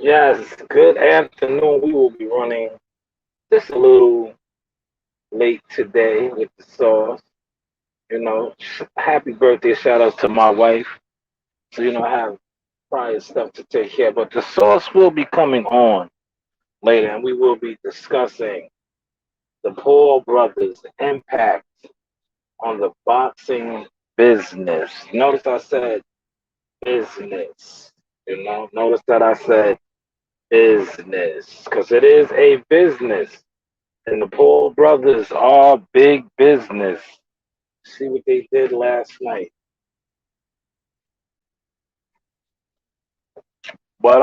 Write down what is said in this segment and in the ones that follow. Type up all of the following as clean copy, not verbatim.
Yes, good afternoon. We will be running just a little late today with the sauce. Happy birthday shout outs to my wife. So, I have prior stuff to take care of. But the sauce will be coming on later, and we will be discussing the Paul brothers' impact on the boxing business. Notice I said business. Notice that I said business because it is a business. And the Paul brothers are big business. See what they did last night. But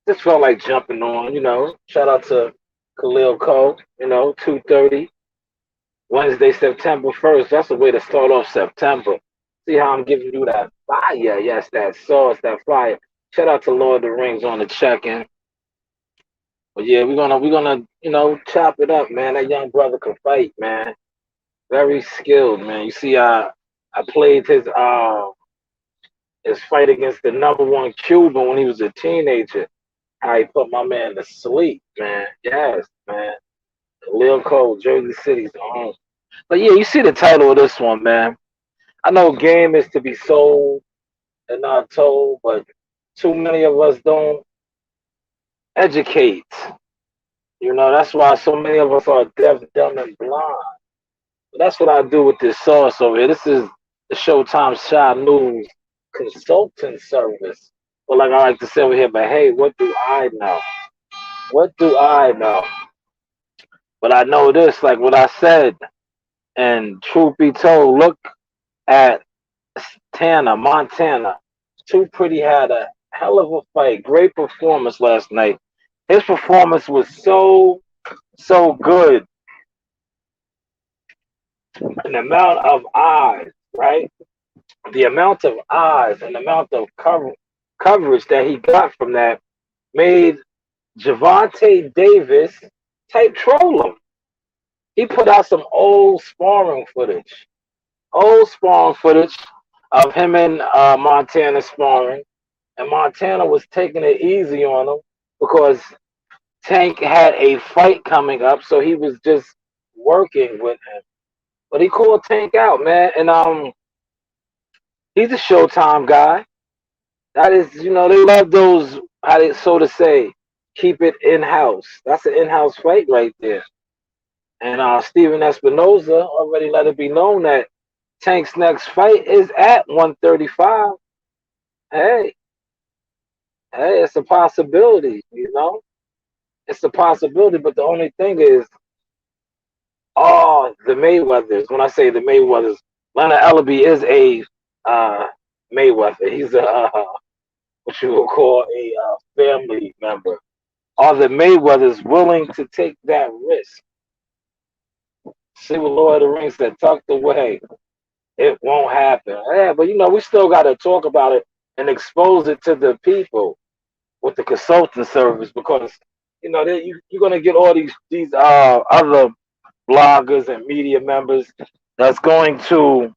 just felt like jumping on. Shout out to Khalil Cole, 2:30. Wednesday, September 1st. That's the way to start off September. See how I'm giving you that fire. Yes, that sauce, that fire. Shout out to Lord of the Rings on the check-in. But yeah, we're gonna chop it up, man. That young brother can fight, man. Very skilled, man. You see, I played his fight against the number one Cuban when he was a teenager. How he put my man to sleep, man. Yes, man. Lil Cole, Jersey City's home. But yeah, you see the title of this one, man. I know game is to be sold and not told, but too many of us don't educate. That's why so many of us are deaf, dumb, and blind. But that's what I do with this sauce over here. This is the ShowtimeshaShanewz consulting service. But like I like to say over here, but hey, what do I know? What do I know? But I know this, like what I said, and truth be told, look at Montana. Too Pretty had a hell of a fight. Great performance last night. His performance was so good. An amount of eyes, right? The amount of eyes and the amount of coverage that he got from that made Javante Davis type troll him. He put out some old sparring footage of him and Montana sparring, and Montana was taking it easy on him because Tank had a fight coming up, so he was just working with him. But he called Tank out, man, and he's a Showtime guy. That is, they love those, how they so to say, keep it in house. That's an in house fight right there. And Steven Espinoza already let it be known that Tank's next fight is at 135. Hey, hey, it's a possibility. It's a possibility, but the only thing is, the Mayweathers. When I say the Mayweathers, Leonard Ellaby is a Mayweather. He's a what you would call a family member. Are the Mayweathers willing to take that risk? See what Lord of the Rings said, tucked away. It won't happen. Yeah, but we still got to talk about it and expose it to the people with the consulting service because you're gonna get all these other bloggers and media members that's going to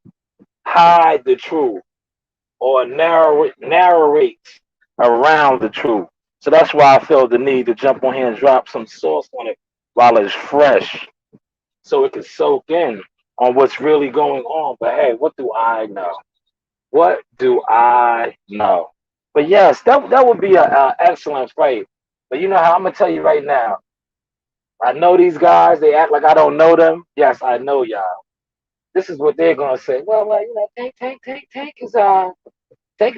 hide the truth or narrate around the truth. So that's why I felt the need to jump on here and drop some sauce on it while it's fresh so it can soak in on what's really going on. But hey, what do I know? What do I know? But yes, that would be an excellent fight. But you know how I'm gonna tell you right now. I know these guys. They act like I don't know them. Yes, I know y'all. This is what they're gonna say. Well, Tank is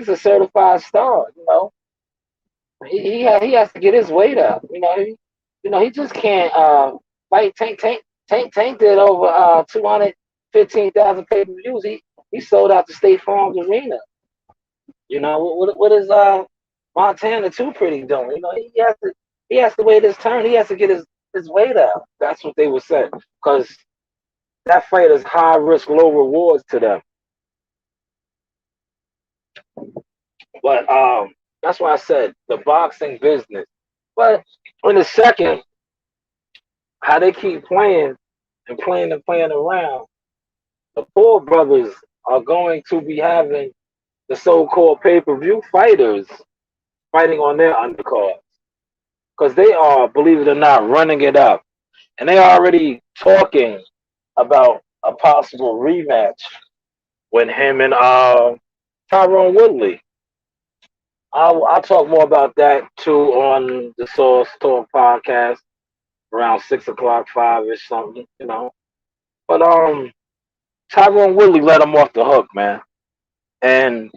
a certified star. He has to get his weight up. He just can't fight Tank did over 215,000 pay per views. He sold out the State Farm Arena. What is Montana Too Pretty doing? He has to wait his turn. He has to get his weight up. That's what they would say because that fight is high risk, low rewards to them. But that's why I said the boxing business. But in a second, how they keep playing and playing around, the Paul brothers are going to be having the so-called pay-per-view fighters fighting on their undercards because they are, believe it or not, running it up, and they are already talking about a possible rematch with him and Tyrone Woodley. I'll talk more about that too on the Source Talk podcast around 6 o'clock, 5 ish, something, you know. But Tyrone Woodley let him off the hook, man, and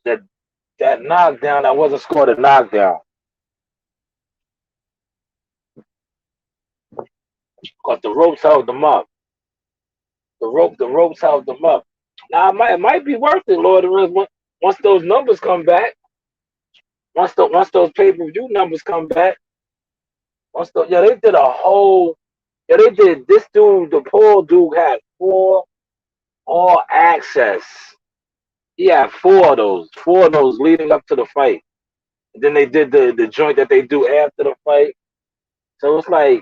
that that knockdown that wasn't scored a knockdown because the ropes held them up. The ropes held them up. Now it might be worth it, Lord of the Rings, once those numbers come back. Once those pay-per-view numbers come back. Yeah, they did a whole. Yeah, they did. This dude, the Paul dude, had four all access. He had four of those leading up to the fight. And then they did the joint that they do after the fight. So it's like,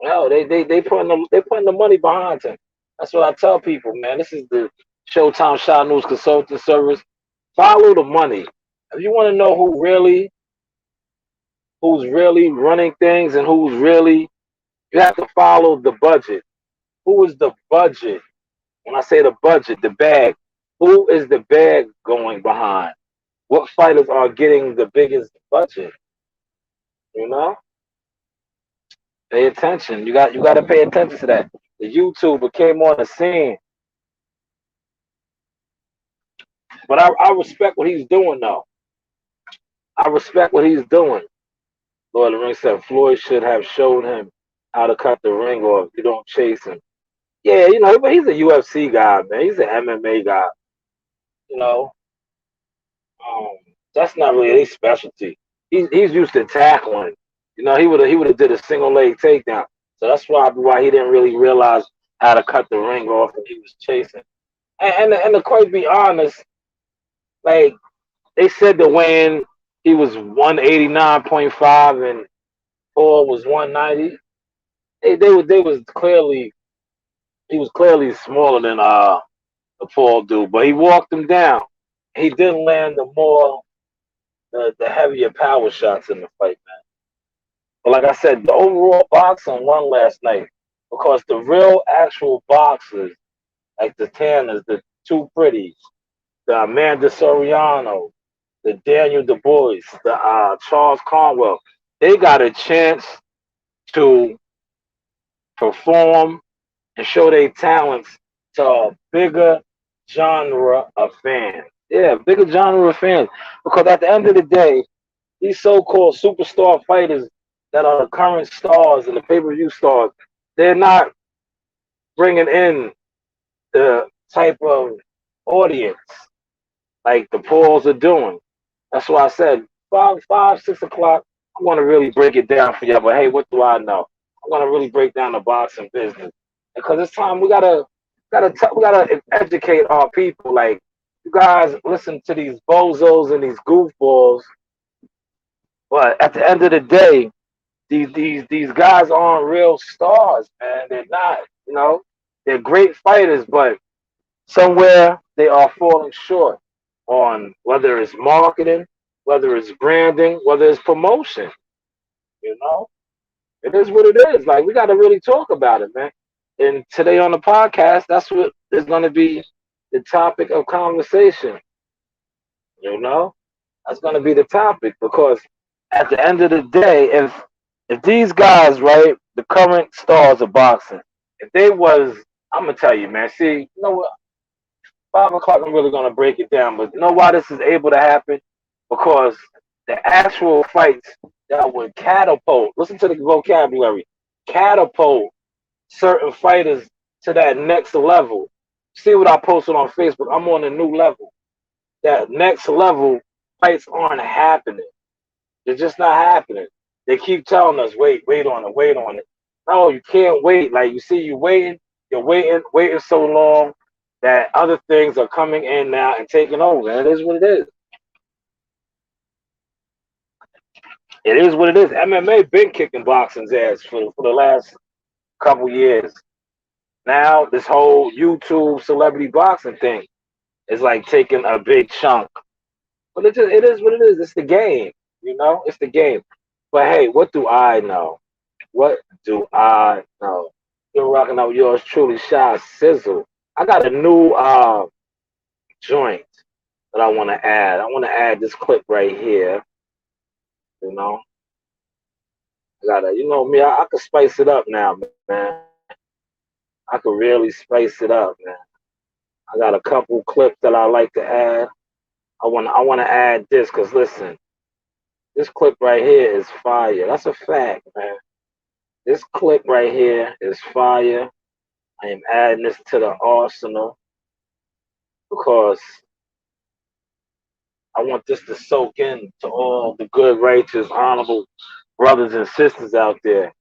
no, they putting the money behind him. That's what I tell people, man. This is the ShowtimeshaShanewz consulting service. Follow the money. If you want to know who's really running things and who's really, you have to follow the budget. Who is the budget? When I say the budget, the bag, who is the bag going behind? What fighters are getting the biggest budget? You know, pay attention. You got to pay attention to that. The YouTuber came on the scene, but I respect what he's doing though. I respect what he's doing. Lord of the Rings said Floyd should have showed him how to cut the ring off. You don't chase him. Yeah, you know, but he's a UFC guy, man. He's an MMA guy. You know, um, that's not really his specialty. He's used to tackling. You know, he would have did a single leg takedown. So that's why he didn't really realize how to cut the ring off when he was chasing. And to quite be honest, like they said the weigh-in, he was 189.5 and Paul was 190. They was clearly he was clearly smaller than the Paul dude, but he walked him down. He didn't land the heavier power shots in the fight, man. But like I said, the overall boxing won last night because the real actual boxers, like the Tanners, the two pretties, the Amanda Soriano, the Daniel Du Bois, the Charles Conwell, they got a chance to perform and show their talents to a bigger genre of fans. Yeah, bigger genre of fans. Because at the end of the day, these so-called superstar fighters that are the current stars and the pay-per-view stars, they're not bringing in the type of audience like the Pauls are doing. That's why I said 6 o'clock. I want to really break it down for you. But hey, what do I know? I want to really break down the boxing business because it's time we gotta educate our people. Like you guys listen to these bozos and these goofballs, but at the end of the day, these guys aren't real stars, man. They're not. You know, they're great fighters, but somewhere they are falling short on whether it's marketing, whether it's branding, whether it's promotion. You know, it is what it is. Like we got to really talk about it, man. And today on the podcast, that's what is going to be the topic of conversation. You know, that's going to be the topic because at the end of the day, if these guys, right, the current stars of boxing, if they was, I'm gonna tell you, man. See, you know what? 5 o'clock, I'm really gonna break it down, but you know why this is able to happen? Because the actual fights that would catapult. Listen to the vocabulary. Catapult certain fighters to that next level. See what I posted on Facebook. I'm on a new level. That next level fights aren't happening. They're just not happening. They keep telling us, wait on it, wait on it. No, you can't wait. Like you see, you're waiting so long that other things are coming in now and taking over. And it is what it is. It is what it is. MMA been kicking boxing's ass for the last couple years. Now this whole YouTube celebrity boxing thing is like taking a big chunk But it is what it is. It's the game, you know. It's the game. But hey, what do I know? What do I know? You're rocking out with yours truly, Shy Sizzle. I got a new joint that I want to add. I want to add this clip right here. You know, I gotta, you know me, I could spice it up now, man. I could really spice it up, man. I got a couple clips that I like to add. I want to add this because listen, this clip right here is fire. That's a fact, man. This clip right here is fire. I am adding this to the arsenal because I want this to soak in to all the good, righteous, honorable brothers and sisters out there.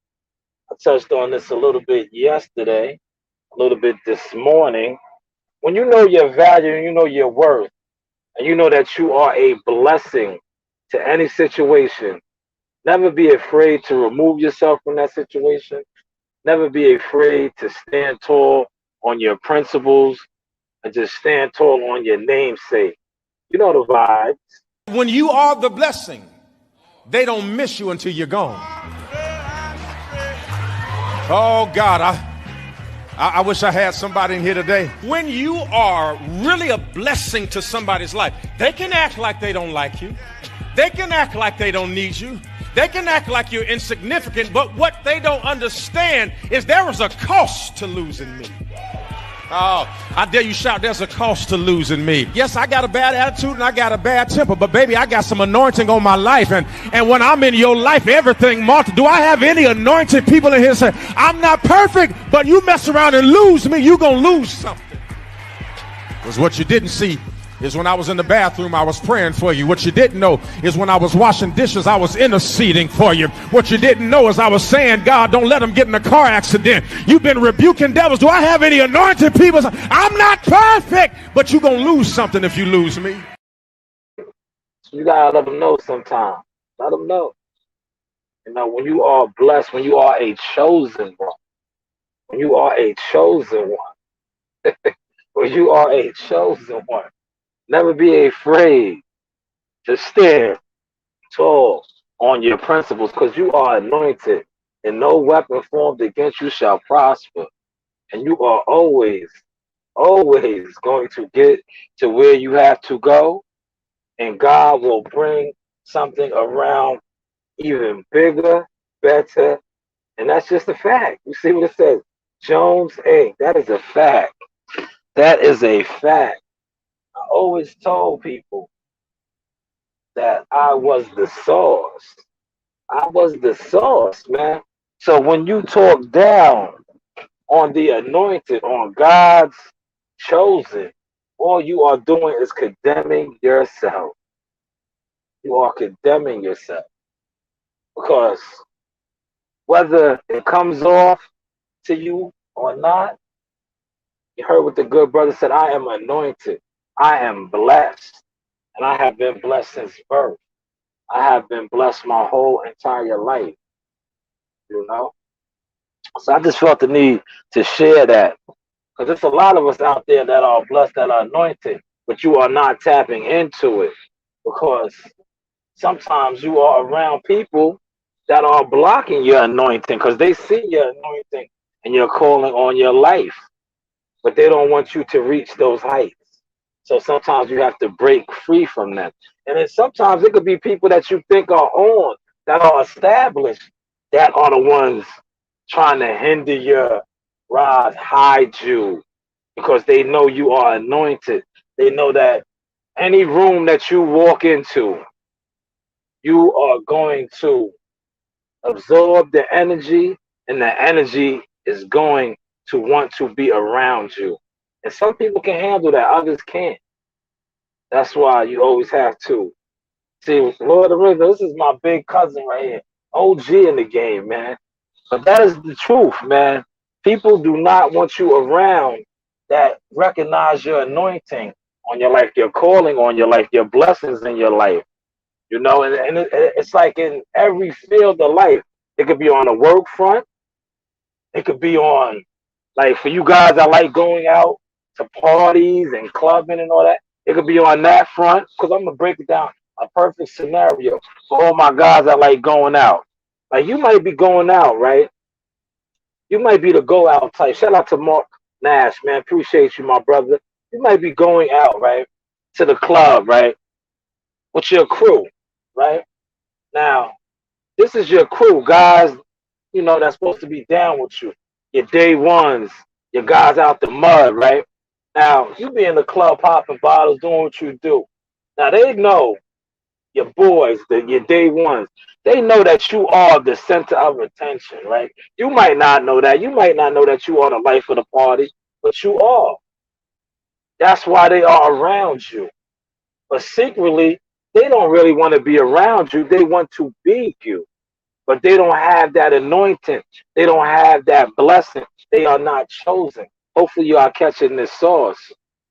I touched on this a little bit yesterday, a little bit this morning. When you know your value and you know your worth, and you know that you are a blessing to any situation, never be afraid to remove yourself from that situation. Never be afraid to stand tall on your principles and just stand tall on your namesake. You know the vibes. When you are the blessing, they don't miss you until you're gone. Oh God, I wish I had somebody in here today. When you are really a blessing to somebody's life, they can act like they don't like you. They can act like they don't need you. They can act like you're insignificant, but what they don't understand is there is a cost to losing me. Oh, I dare you shout, there's a cost to losing me. Yes, I got a bad attitude and I got a bad temper, but baby, I got some anointing on my life. And when I'm in your life, everything multiplies. Do I have any anointed people in here say, I'm not perfect, but you mess around and lose me, you're going to lose something. Because what you didn't see is when I was in the bathroom, I was praying for you. What you didn't know is when I was washing dishes, I was interceding for you. What you didn't know is I was saying, God, don't let them get in a car accident. You've been rebuking devils. Do I have any anointed people? I'm not perfect, but you're going to lose something if you lose me. You got to let them know sometimes. Let them know. You know, when you are blessed, when you are a chosen one, when you are a chosen one, when you are a chosen one, never be afraid to stand tall on your principles because you are anointed and no weapon formed against you shall prosper. And you are always, always going to get to where you have to go. And God will bring something around even bigger, better. And that's just a fact. You see what it says? Jones Inc. That is a fact. That is a fact. I always told people that I was the source. I was the source, man. So when you talk down on the anointed, on God's chosen, all you are doing is condemning yourself. You are condemning yourself. Because whether it comes off to you or not, you heard what the good brother said, I am anointed. I am blessed. And I have been blessed since birth. I have been blessed my whole entire life. You know? So I just felt the need to share that. Because there's a lot of us out there that are blessed, that are anointed, but you are not tapping into it. Because sometimes you are around people that are blocking your anointing because they see your anointing and your calling on your life. But they don't want you to reach those heights. So sometimes you have to break free from them. And then sometimes it could be people that you think are on, that are established, that are the ones trying to hinder your rise, hide you, because they know you are anointed. They know that any room that you walk into, you are going to absorb the energy, and the energy is going to want to be around you. And some people can handle that, others can't. That's why you always have to see, Lord of the Rings, this is my big cousin right here, OG in the game, man. But that is the truth, man. People do not want you around that recognize your anointing on your life, your calling on your life, your blessings in your life. You know, and it's like in every field of life. It could be on the work front. It could be on, like for you guys, I like going out to parties and clubbing and all that. It could be on that front because I'm gonna break it down a perfect scenario for all my guys that like going out. Like you might be going out, right? You might be the go out type. Shout out to Mark Nash, man. Appreciate you, my brother. You might be going out, right, to the club, right, with your crew, right? Now, this is your crew, guys, that's supposed to be down with you. Your day ones, your guys out the mud, right? Now, you be in the club popping bottles, doing what you do. Now, they know your boys, your day ones, they know that you are the center of attention, right? You might not know that. You might not know that you are the life of the party, but you are. That's why they are around you. But secretly, they don't really want to be around you. They want to be you. But they don't have that anointing. They don't have that blessing. They are not chosen. Hopefully you are catching this sauce.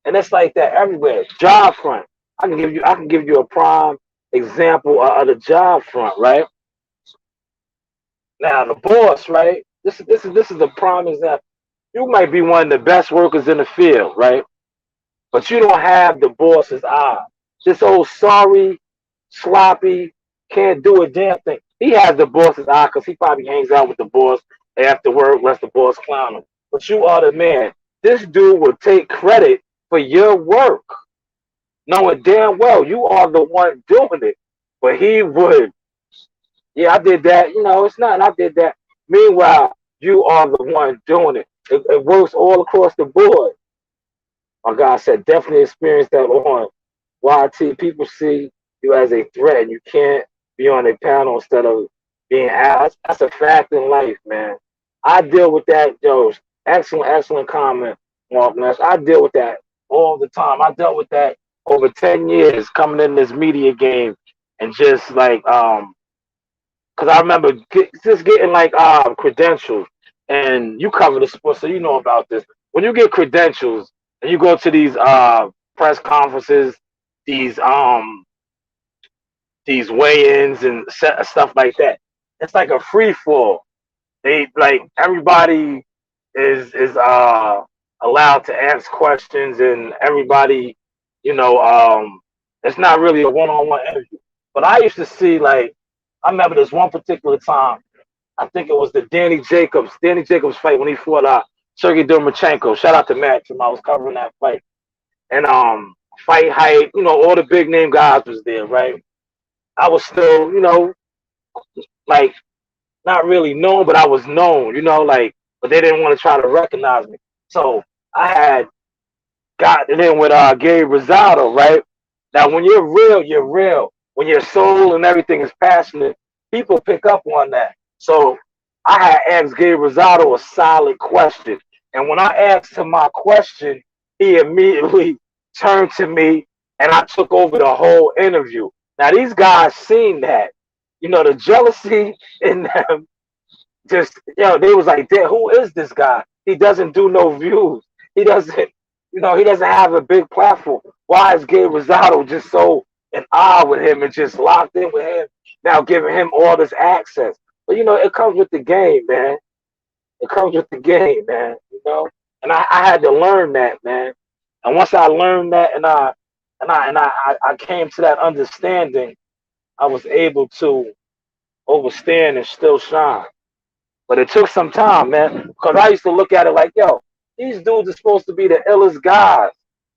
And it's like that everywhere. Job front. I can give you a prime example of the job front, right? Now the boss, right? This is a prime example. You might be one of the best workers in the field, right? But you don't have the boss's eye. This old sorry, sloppy, can't do a damn thing. He has the boss's eye because he probably hangs out with the boss after work, lets the boss clown him. But you are the man. This dude will take credit for your work, knowing damn well you are the one doing it. But he would, yeah, I did that. It's not, I did that. Meanwhile, you are the one doing it. It works all across the board. My God said, definitely experience that on YT. People see you as a threat, and you can't be on a panel instead of being out. That's a fact in life, man. I deal with that, yo. Excellent, excellent comment, Mark Nash. I deal with that all the time. I dealt with that over 10 years coming in this media game and just like, because I remember just getting like credentials, and you cover the sports, so you know about this. When you get credentials and you go to these press conferences, these weigh-ins and stuff like that, it's like a free fall. They like everybody is allowed to ask questions, and everybody, it's not really a one-on-one interview. But I used to see like I remember this one particular time. I think it was the Danny Jacobs fight when he fought Sergey Dermachenko. Shout out to Matt. I was covering that fight. And fight height, all the big name guys was there, right? I was still, like not really known, but I was known, like, but they didn't want to try to recognize me. So I had got it in with Gabe Rosado, right? Now when you're real, you're real. When your soul and everything is passionate, people pick up on that. So I had asked Gabe Rosado a solid question. And when I asked him my question, he immediately turned to me and I took over the whole interview. Now these guys seen that. The jealousy in them just, they was like, who is this guy? He doesn't do no views. He doesn't, he doesn't have a big platform. Why is Gabe Rosado just so in awe with him and just locked in with him, now giving him all this access? But, it comes with the game, man. It comes with the game, man, And I had to learn that, man. And once I learned that and I came to that understanding, I was able to overstand and still shine. But it took some time, man, because I used to look at it like, yo, these dudes are supposed to be the illest guys.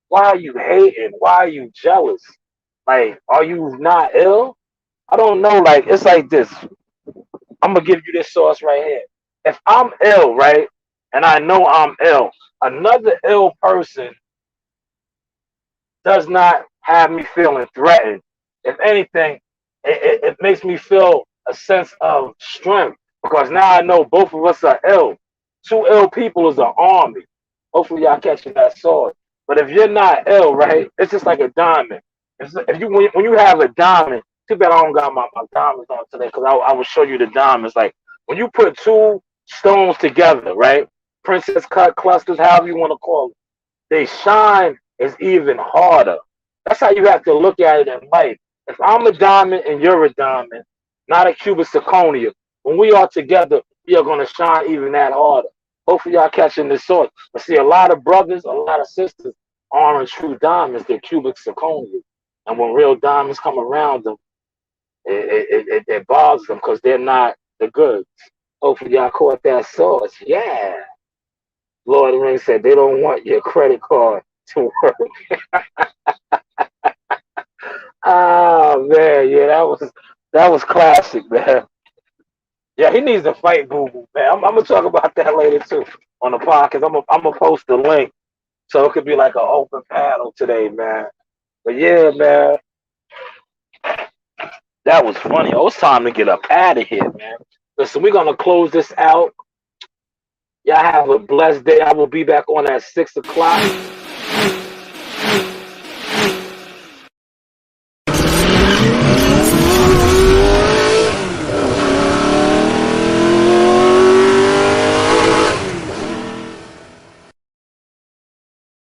Why are you hating? Why are you jealous? Like, are you not ill? I don't know. Like, it's like this. I'm going to give you this sauce right here. If I'm ill, right, and I know I'm ill, another ill person does not have me feeling threatened. If anything, it makes me feel a sense of strength because now I know both of us are ill. Two ill people is an army. Hopefully y'all catching that sword. But if you're not ill, right, it's just like a diamond. When you have a diamond, too bad I don't got my diamonds on today because I will show you the diamonds. Like when you put two stones together, right, princess cut clusters, however you want to call it, they shine is even harder. That's how you have to look at it in life. If I'm a diamond and you're a diamond, not a cubic zirconia, when we are together, we are going to shine even that harder. Hopefully y'all catching this sword. But see, a lot of brothers, a lot of sisters aren't true diamonds, they're cubic zirconia. And when real diamonds come around them, it bothers them because they're not the goods. Hopefully y'all caught that sauce. Yeah. Lord of the Rings said they don't want your credit card to work. Oh man, yeah, that was classic, man. Yeah, he needs to fight Boo Boo, man. I'm gonna talk about that later too on the podcast. I'm gonna post the link so it could be like an open panel today, man. But yeah, man, that was funny. Oh, it's time to get up out of here, man. Listen, we're gonna close this out. Y'all have a blessed day. I will be back on at 6 o'clock.